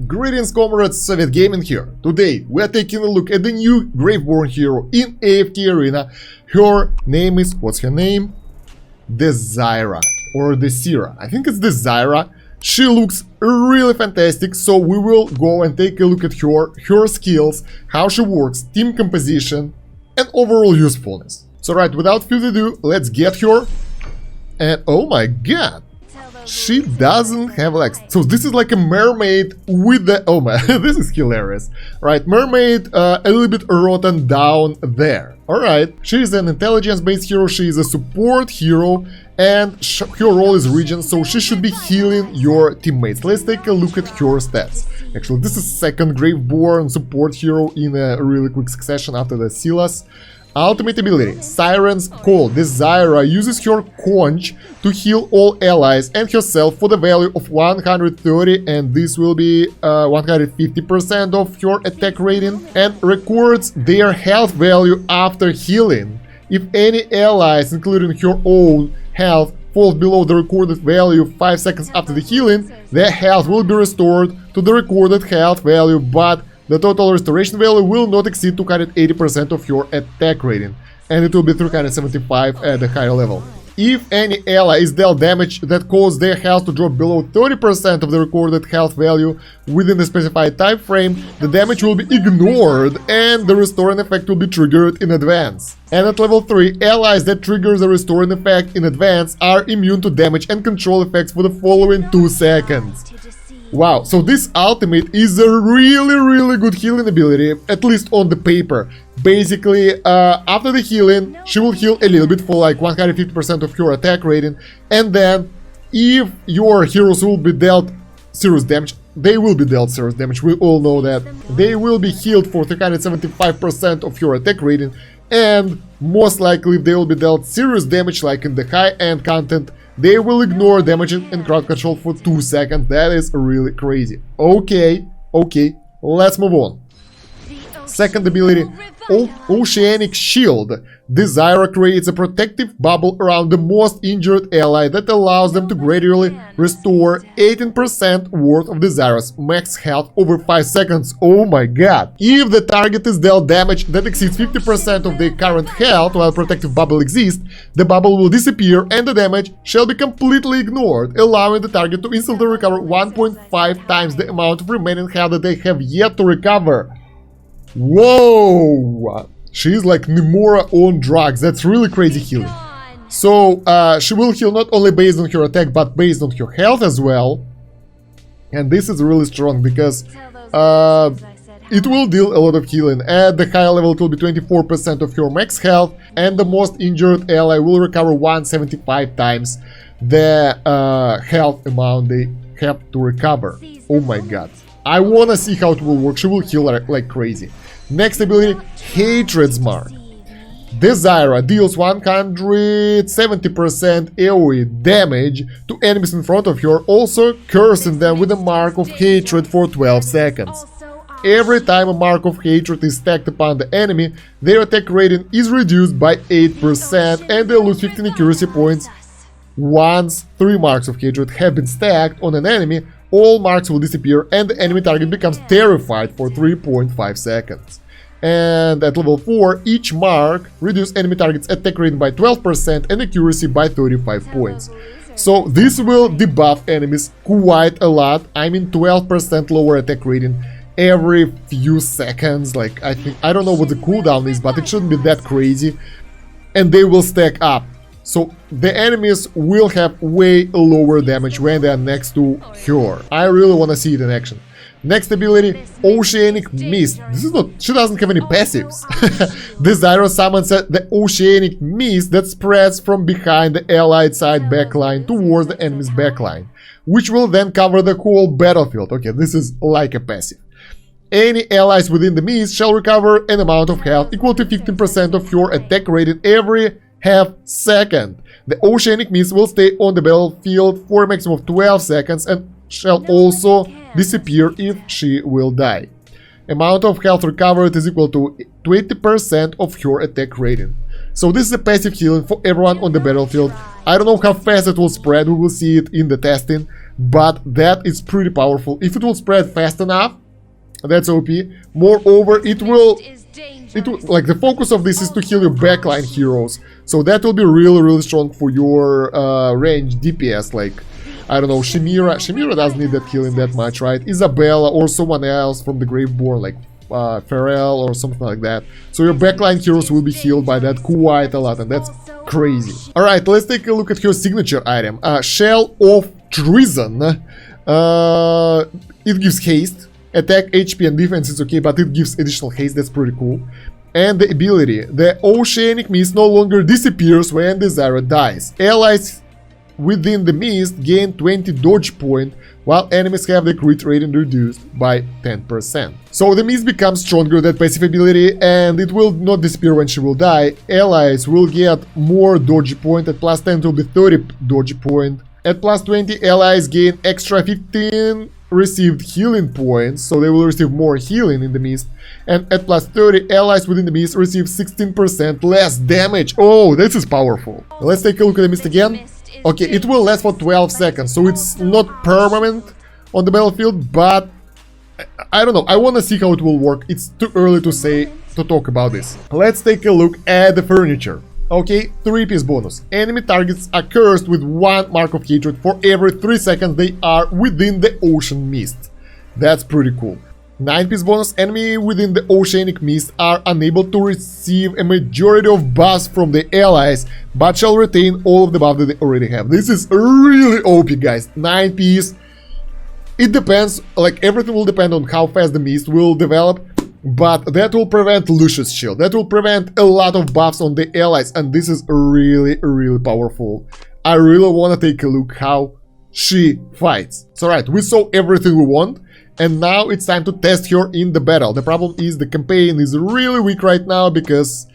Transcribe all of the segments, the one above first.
Greetings comrades, Soviet Gaming here. Today we are taking a look at the new Graveborn hero in AFK Arena. Her name is, what's her name? Desira or Desira. I think it's Desira. She looks really fantastic, so we will go and take a look at her skills, how she works, team composition and overall usefulness. So right, without further ado, let's get her. And oh my god, she doesn't have legs. So this is like a mermaid with the... Oh my, this is hilarious. Right, mermaid a little bit rotten down there. Alright, she is an intelligence-based hero, she is a support hero, and her role is regen, so she should be healing your teammates. Let's take a look at her stats. Actually, this is second Graveborn support hero in a really quick succession after the Silas. Ultimate ability, Siren's Call. Desira uses her conch to heal all allies and herself for the value of 130, and this will be 150% of your attack rating, and records their health value after healing. If any allies, including her own health, falls below the recorded value 5 seconds after the healing, their health will be restored to the recorded health value, but the total restoration value will not exceed 280% of your attack rating, and it will be 375 at the higher level. If any ally is dealt damage that causes their health to drop below 30% of the recorded health value within the specified time frame, the damage will be ignored and the restoring effect will be triggered in advance. And at level 3, allies that trigger the restoring effect in advance are immune to damage and control effects for the following 2 seconds. Wow, so this ultimate is a really good healing ability, at least on the paper. Basically, after the healing, she will heal a little bit for like 150% of your attack rating, and then if your heroes will be dealt serious damage, they will be dealt serious damage, we all know that. They will be healed for 375% of your attack rating, and most likely if they will be dealt serious damage like in the high-end content, they will ignore damage and crowd control for 2 seconds. That is really crazy. Okay, let's move on. Second ability, Oceanic Shield. Desira creates a protective bubble around the most injured ally that allows them to gradually restore 18% worth of Desira's max health over 5 seconds. Oh my god. If the target is dealt damage that exceeds 50% of their current health while protective bubble exists, the bubble will disappear and the damage shall be completely ignored, allowing the target to instantly recover 1.5 times the amount of remaining health that they have yet to recover. Whoa! She's like Nemora on drugs. That's really crazy healing. So she will heal not only based on her attack but based on her health as well. And this is really strong because it will deal a lot of healing. At the higher level it will be 24% of your max health, and the most injured ally will recover 175 times the health amount they have to recover. Oh my god. I wanna see how it will work. She will heal like crazy. Next ability, Hatred's Mark. Desira deals 170% AoE damage to enemies in front of her, also cursing them with a Mark of Hatred for 12 seconds. Every time a Mark of Hatred is stacked upon the enemy, their attack rating is reduced by 8% and they lose 15 accuracy points. Once 3 Marks of Hatred have been stacked on an enemy, all marks will disappear and the enemy target becomes terrified for 3.5 seconds. And at level 4, each mark reduces enemy target's attack rating by 12% and accuracy by 35 points. So this will debuff enemies quite a lot. I mean 12% lower attack rating every few seconds. Like I don't know what the cooldown is, but it shouldn't be that crazy. And they will stack up. So the enemies will have way lower damage when they are next to her. I really want to see it in action. Next ability, Oceanic Mist. This is not... she doesn't have any passives. Desira summons the Oceanic Mist that spreads from behind the allied side backline towards the enemy's backline, which will then cover the whole battlefield. Okay, this is like a passive. Any allies within the mist shall recover an amount of health equal to 15% of your attack rating every half second. The Oceanic Mist will stay on the battlefield for a maximum of 12 seconds and shall also disappear if she will die. Amount of health recovered is equal to 20% of your attack rating. So this is a passive healing for everyone on the battlefield. I don't know how fast it will spread, we will see it in the testing, but that is pretty powerful. If it will spread fast enough, that's OP. Moreover, it will like the focus of this is to heal your backline heroes, so that will be really strong for your range DPS. Like, I don't know, Chimera doesn't need that healing that much, right? Isabella or someone else from the Graveborn, like Pharrell or something like that. So your backline heroes will be healed by that quite a lot, and that's crazy. Alright, let's take a look at her signature item. Shell of Treason. It gives haste. Attack, HP and defense is okay, but it gives additional haste, that's pretty cool. And the ability, the Oceanic Mist no longer disappears when Desira dies. Allies within the mist gain 20 dodge point, while enemies have the crit rating reduced by 10%. So the mist becomes stronger, that passive ability, and it will not disappear when she will die. Allies will get more dodge point, at plus 10 it will be 30 dodge point. At plus 20, allies gain extra 15 received healing points, so they will receive more healing in the mist. And at plus 30, allies within the mist receive 16% less damage. Oh, this is powerful. Let's take a look at the mist again. Okay, it will last for 12 seconds, so it's not permanent on the battlefield, but I don't know, I want to see how it will work. It's too early to talk about this. Let's take a look at the furniture. Okay, 3-piece bonus. Enemy targets are cursed with 1 mark of hatred for every 3 seconds they are within the ocean mist. That's pretty cool. 9-piece bonus. Enemy within the oceanic mist are unable to receive a majority of buffs from the allies, but shall retain all of the buffs that they already have. This is really OP, guys. 9-piece. It depends, like everything will depend on how fast the mist will develop. But that will prevent Lucius Shield, that will prevent a lot of buffs on the allies, and this is really powerful. I really want to take a look how she fights. So right, we saw everything we want, and now it's time to test her in the battle. The problem is the campaign is really weak right now because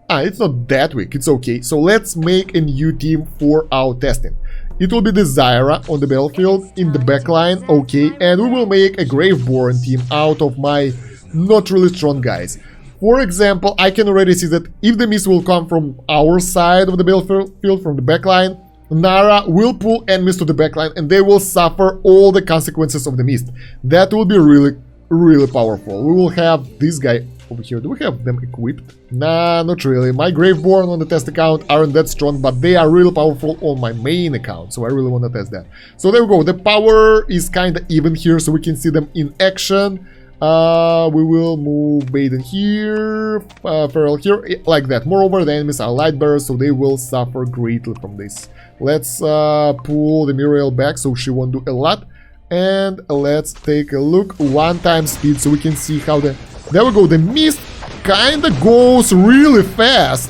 it's not that weak, it's okay. So let's make a new team for our testing. It will be Desira on the battlefield in the backline, okay, and we will make a Graveborn team out of my not really strong guys. For example, I can already see that if the mist will come from our side of the battlefield, from the backline, Nara will pull enemies to the backline and they will suffer all the consequences of the mist. That will be really powerful. We will have this guy over here. Do we have them equipped? Nah, not really. My Graveborn on the test account aren't that strong, but they are really powerful on my main account, so I really want to test that. So there we go. The power is kind of even here, so we can see them in action. We will move Bugden here, Pharrell here, like that. Moreover, the enemies are light bearers, so they will suffer greatly from this. Let's pull the Muriel back so she won't do a lot. And let's take a look. 1 speed so we can see how the... There we go. The mist kinda goes really fast.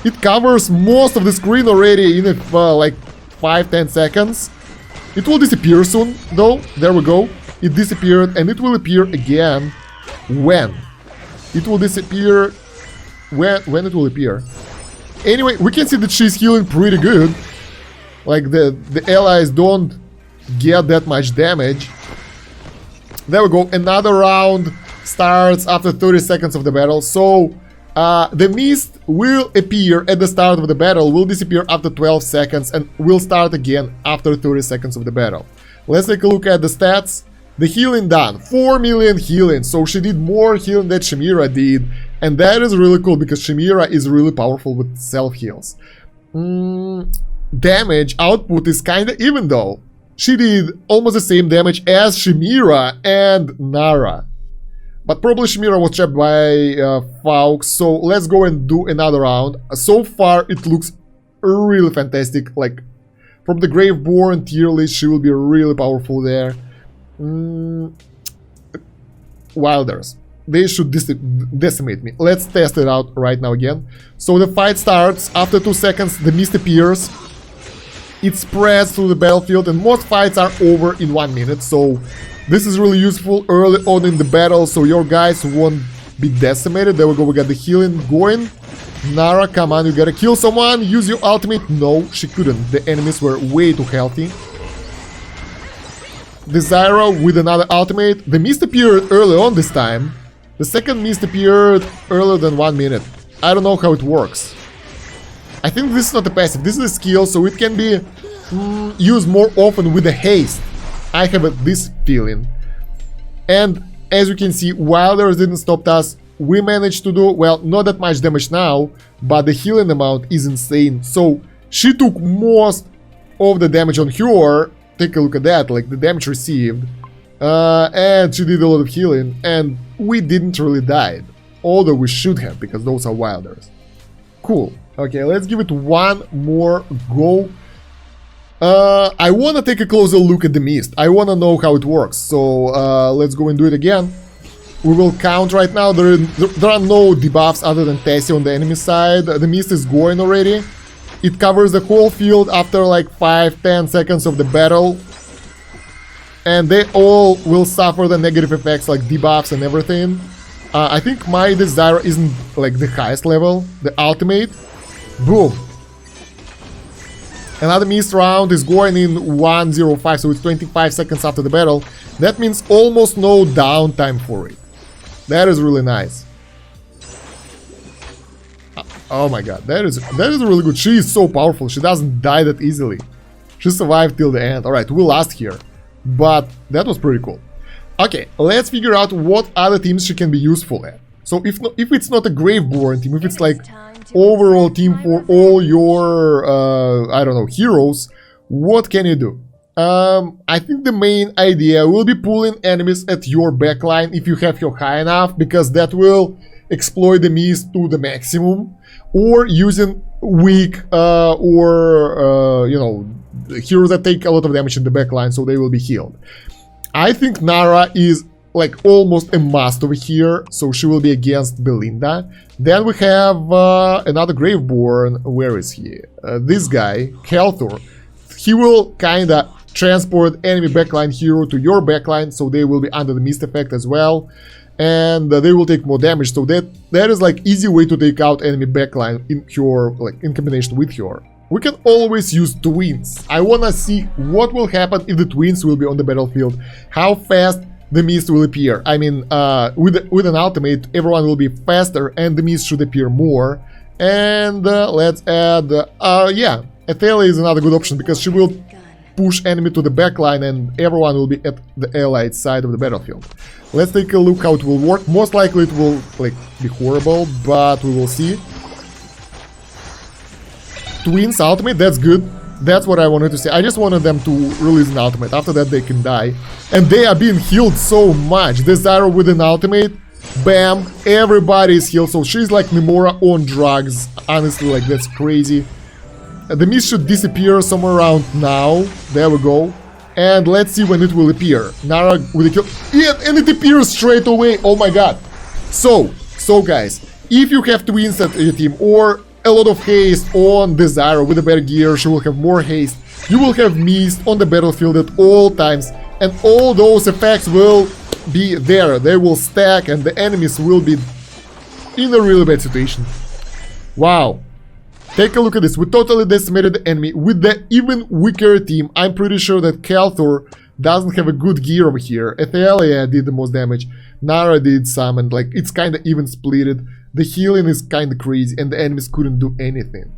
It covers most of the screen already in like 5-10 seconds. It will disappear soon, though. There we go. It disappeared, and it will appear again. When? It will disappear... When it will appear? Anyway, we can see that she's healing pretty good. Like, the allies don't get that much damage. There we go. Another round starts after 30 seconds of the battle. So, the mist will appear at the start of the battle, will disappear after 12 seconds, and will start again after 30 seconds of the battle. Let's take a look at the stats. The healing done, 4 million healing, so she did more healing than Chimera did, and that is really cool because Chimera is really powerful with self-heals. Damage output is kinda even though. She did almost the same damage as Chimera and Nara. But probably Chimera was trapped by Faux, so let's go and do another round. So far it looks really fantastic, like from the Graveborn tier list she will be really powerful there. Wilders. They should decimate me. Let's test it out right now again. So the fight starts. After 2 seconds, the mist appears. It spreads through the battlefield, and most fights are over in 1 minute. So this is really useful early on in the battle, so your guys won't be decimated. There we go. We got the healing going. Nara, come on, you gotta kill someone. Use your ultimate. No, she couldn't. The enemies were way too healthy. Desira with another ultimate. The mist appeared early on this time. The second mist appeared earlier than 1 minute. I don't know how it works. I think this is not a passive, this is a skill, so it can be used more often with the haste. I have this feeling. And as you can see, Wilders didn't stop us. We managed to do, well, not that much damage now, but the healing amount is insane. So she took most of the damage on her. Take a look at that, like the damage received. And she did a lot of healing, and we didn't really die. Although we should have, because those are Wilders. Cool. Okay, let's give it one more go. I want to take a closer look at the mist. I want to know how it works. So let's go and do it again. We will count right now. There are no debuffs other than Tessie on the enemy side. The mist is going already. It covers the whole field after like 5-10 seconds of the battle. And they all will suffer the negative effects like debuffs and everything. I think my Desira isn't like the highest level, the ultimate. Boom. Another mist round is going in 105, so it's 25 seconds after the battle. That means almost no downtime for it. That is really nice. Oh my god, that is really good. She is so powerful, she doesn't die that easily. She survived till the end. Alright, we lost here. But that was pretty cool. Okay, let's figure out what other teams she can be useful at. So if it's not a Graveborn team, if it's like overall team for all your, I don't know, heroes, what can you do? I think the main idea will be pulling enemies at your backline if you have her high enough, because that will exploit the mist to the maximum, or using weak you know, heroes that take a lot of damage in the backline, so they will be healed. I think Nara is like almost a must over here, so she will be against Belinda. Then we have another Graveborn. Where is he? This guy, Kelthor. He will kinda transport enemy backline hero to your backline, so they will be under the mist effect as well, and they will take more damage. So that is like easy way to take out enemy backline in her, like in combination with her. We can always use twins. I wanna see what will happen if the twins will be on the battlefield. How fast the mist will appear. I mean, with an ultimate, everyone will be faster and the mist should appear more. And let's add, yeah, Athalia is another good option because she will push enemy to the backline and everyone will be at the allied side of the battlefield. Let's take a look how it will work. Most likely it will like be horrible, but we will see. Twins ultimate, that's good. That's what I wanted to say. I just wanted them to release an ultimate. After that they can die. And they are being healed so much. Desira with an ultimate, bam, everybody is healed. So she's like Memora on drugs. Honestly, like that's crazy. The mist should disappear somewhere around now. There we go. And let's see when it will appear. Nara with a kill. Yeah, and it appears straight away. Oh my god. So guys, if you have twins at your team or a lot of haste on Desira with a better gear, she will have more haste. You will have mist on the battlefield at all times, and all those effects will be there. They will stack and the enemies will be in a really bad situation. Wow. Take a look at this. We totally decimated the enemy with the even weaker team. I'm pretty sure that Kelthor doesn't have a good gear over here. Athalia did the most damage. Nara did some, and like it's kind of even splitted. The healing is kind of crazy and the enemies couldn't do anything.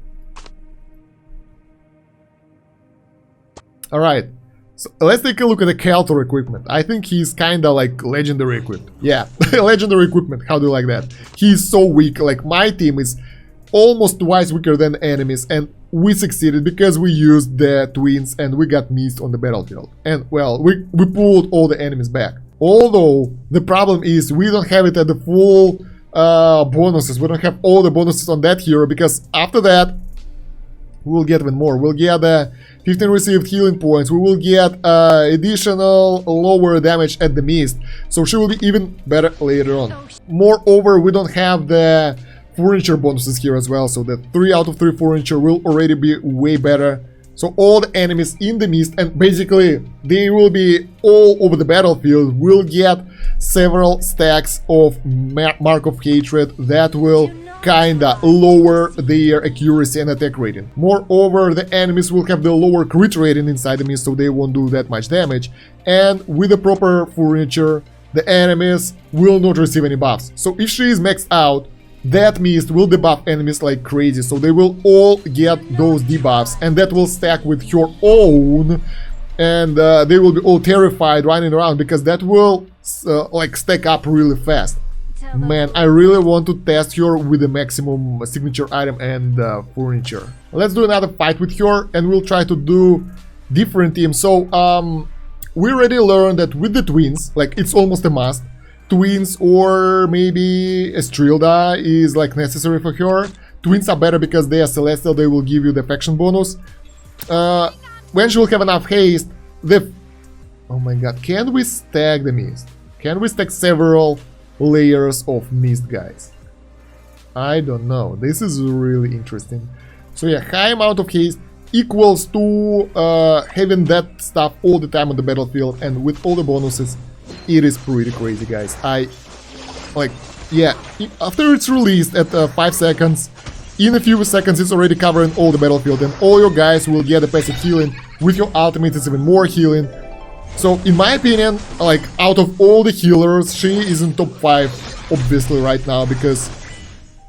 Alright, so let's take a look at the Kelthor equipment. I think he's kind of like legendary equipped. Yeah, legendary equipment, how do you like that? He's so weak, like my team is almost twice weaker than enemies, and we succeeded because we used the twins and we got mist on the battlefield. And well, we pulled all the enemies back. Although the problem is we don't have it at the full bonuses. We don't have all the bonuses on that hero, because after that we will get even more. We'll get 15 received healing points. We will get additional lower damage at the mist, so she will be even better later on. Moreover, we don't have the furniture bonuses here as well, so the 3 out of 3 furniture will already be way better. So all the enemies in the mist, and basically they will be all over the battlefield, will get several stacks of Mark of Hatred that will kinda lower their accuracy and attack rating. Moreover, the enemies will have the lower crit rating inside the mist, so they won't do that much damage. And with the proper furniture, the enemies will not receive any buffs. So if she is maxed out, that mist will debuff enemies like crazy, so they will all get those debuffs, and that will stack with your own, and they will be all terrified running around because that will like stack up really fast. Man, I really want to test her with the maximum signature item and furniture. Let's do another fight with her, and we'll try to do different teams. So we already learned that with the twins, like it's almost a must. Twins or maybe a Strilda is like necessary for her. Twins are better because they are celestial, they will give you the faction bonus. When she will have enough haste, oh my god, can we stack the mist? Can we stack several layers of mist, guys? I don't know. This is really interesting. So yeah, high amount of haste equals to having that stuff all the time on the battlefield, and with all the bonuses, it is pretty crazy, guys. Yeah, after it's released at 5 seconds, in a few seconds it's already covering all the battlefield, and all your guys will get a passive healing. With your ultimate it's even more healing. So in my opinion, like out of all the healers, she is in top 5 obviously right now, because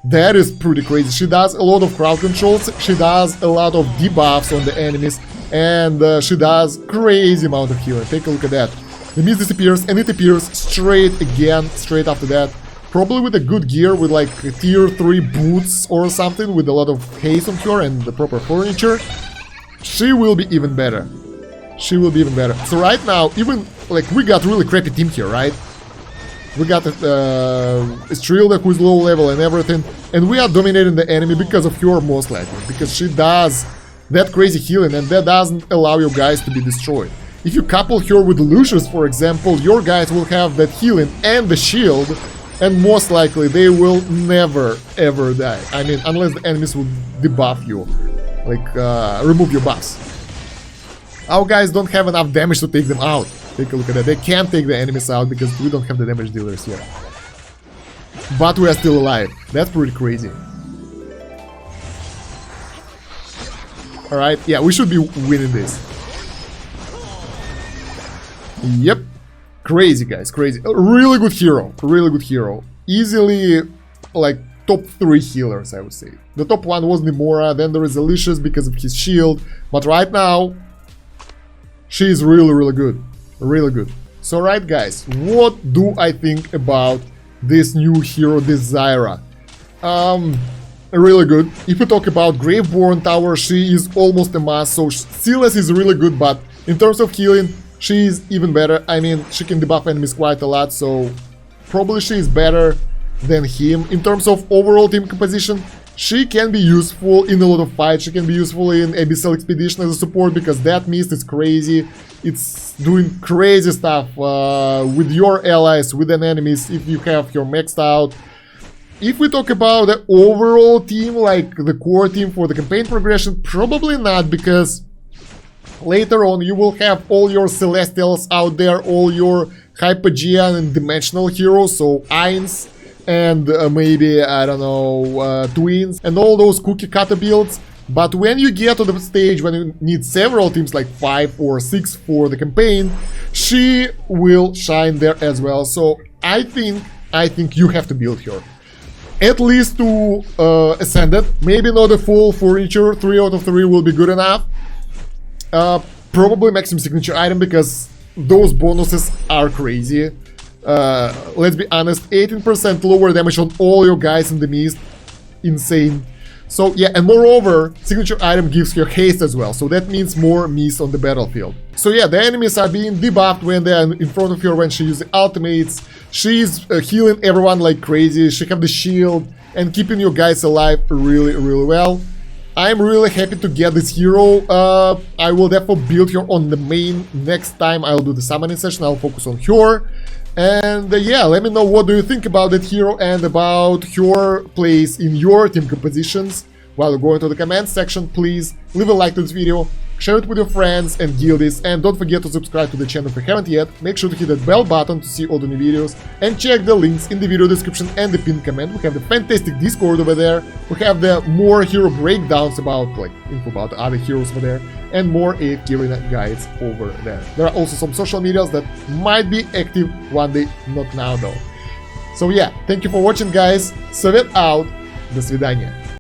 that is pretty crazy. She does a lot of crowd controls, she does a lot of debuffs on the enemies, and she does crazy amount of healing. Take a look at that. The mist disappears, and it appears straight again, straight after that. Probably with a good gear, with like tier 3 boots or something, with a lot of haste on her and the proper furniture. She will be even better. She will be even better. So right now, even like we got really crappy team here, right? We got a Strilda who is low level and everything, and we are dominating the enemy because of her, most likely, because she does that crazy healing, and that doesn't allow your guys to be destroyed. If you couple her with Lucius, for example, your guys will have that healing and the shield, and most likely they will never ever die. I mean, unless the enemies will debuff you, like remove your buffs. Our guys don't have enough damage to take them out. Take a look at that. They can't take the enemies out because we don't have the damage dealers here. But we are still alive. That's pretty crazy. Alright, yeah, we should be winning this. Yep. Crazy, guys, crazy. A really good hero. Really good hero. Easily, like, top 3 healers, I would say. The top 1 was Nemora, then there is Alicious because of his shield. But right now, she is really, really good. Really good. So, right, guys, what do I think about this new hero, Desira? Really good. If we talk about Graveborn Tower, she is almost a must. So, Silas is really good, but in terms of healing, she is even better. I mean, she can debuff enemies quite a lot, so probably she is better than him. In terms of overall team composition, she can be useful in a lot of fights. She can be useful in Abyssal Expedition as a support, because that mist is crazy. It's doing crazy stuff with your allies, with an enemies, if you have your maxed out. If we talk about the overall team, like the core team for the campaign progression, probably not, because later on you will have all your Celestials out there, all your Hypogean and Dimensional heroes, so Ainz and maybe, I don't know, Twins, and all those cookie cutter builds. But when you get to the stage when you need several teams, like 5 or 6 for the campaign, she will shine there as well. So I think you have to build her. At least to Ascended, maybe not a full furniture, 3 out of 3 will be good enough. Probably maximum signature item, because those bonuses are crazy. Let's be honest, 18% lower damage on all your guys in the mist. Insane. So yeah, and moreover, signature item gives her haste as well, so that means more mist on the battlefield. So yeah, the enemies are being debuffed when they are in front of her, when she uses ultimates. She's healing everyone like crazy, she have the shield, and keeping your guys alive really, really well. I'm really happy to get this hero. I will therefore build her on the main. Next time I'll do the summoning session, I'll focus on her. And yeah, let me know what do you think about that hero and about her place in your team compositions. While you go into the comments section, please leave a like to this video, share it with your friends and guildies, and don't forget to subscribe to the channel if you haven't yet. Make sure to hit that bell button to see all the new videos, and check the links in the video description and the pinned comment. We have the fantastic Discord over there, we have the more hero breakdowns about, like, info about the other heroes over there, and more AFK Arena guides over there. There are also some social medias that might be active one day, not now though. So yeah, thank you for watching, guys. Soviet out. До свидания.